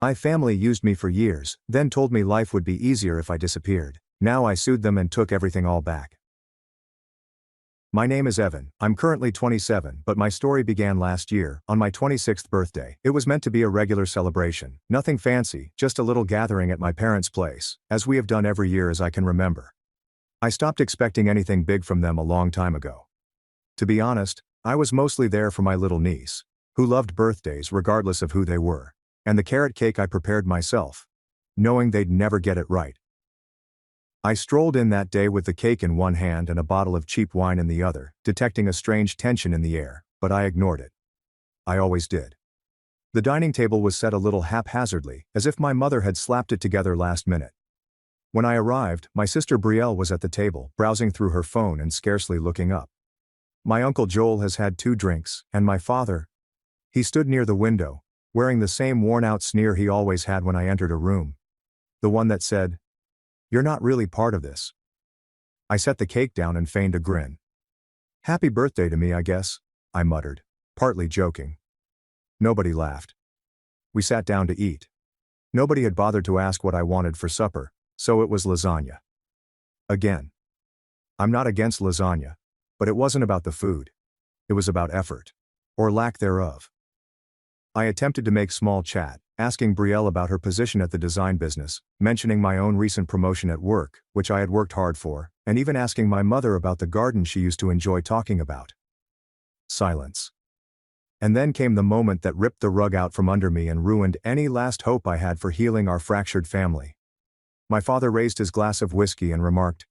My family used me for years, then told me life would be easier if I disappeared. Now I sued them and took everything all back. My name is Evan. I'm currently 27, but my story began last year, on my 26th birthday. It was meant to be a regular celebration, nothing fancy, just a little gathering at my parents' place, as we have done every year as I can remember. I stopped expecting anything big from them a long time ago. To be honest, I was mostly there for my little niece, who loved birthdays regardless of who they were, and the carrot cake I prepared myself, knowing they'd never get it right. I strolled in that day with the cake in one hand and a bottle of cheap wine in the other, detecting a strange tension in the air, but I ignored it. I always did. The dining table was set a little haphazardly, as if my mother had slapped it together last minute. When I arrived, my sister Brielle was at the table, browsing through her phone and scarcely looking up. My uncle Joel has had 2 drinks, and my father. He stood near the window, wearing the same worn-out sneer he always had when I entered a room. The one that said, "You're not really part of this." I set the cake down and feigned a grin. "Happy birthday to me, I guess," I muttered, partly joking. Nobody laughed. We sat down to eat. Nobody had bothered to ask what I wanted for supper, so it was lasagna. Again. I'm not against lasagna, but it wasn't about the food. It was about effort. Or lack thereof. I attempted to make small chat, asking Brielle about her position at the design business, mentioning my own recent promotion at work, which I had worked hard for, and even asking my mother about the garden she used to enjoy talking about. Silence. And then came the moment that ripped the rug out from under me and ruined any last hope I had for healing our fractured family. My father raised his glass of whiskey and remarked,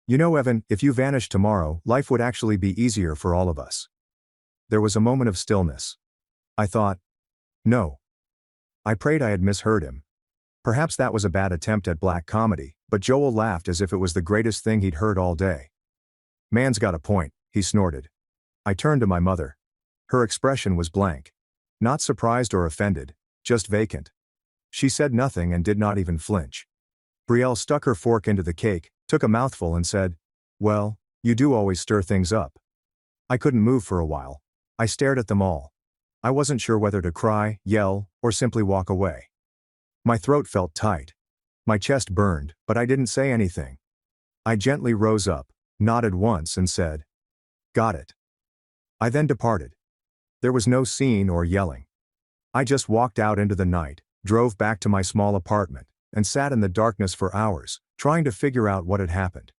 "You know, Evan, if you vanished tomorrow, life would actually be easier for all of us." There was a moment of stillness. I thought, no. I prayed I had misheard him. Perhaps that was a bad attempt at black comedy, but Joel laughed as if it was the greatest thing he'd heard all day. "Man's got a point," he snorted. I turned to my mother. Her expression was blank. Not surprised or offended, just vacant. She said nothing and did not even flinch. Brielle stuck her fork into the cake, took a mouthful and said, "Well, you do always stir things up." I couldn't move for a while. I stared at them all. I wasn't sure whether to cry, yell, or simply walk away. My throat felt tight. My chest burned, but I didn't say anything. I gently rose up, nodded once and said, "Got it." I then departed. There was no scene or yelling. I just walked out into the night, drove back to my small apartment, and sat in the darkness for hours, trying to figure out what had happened.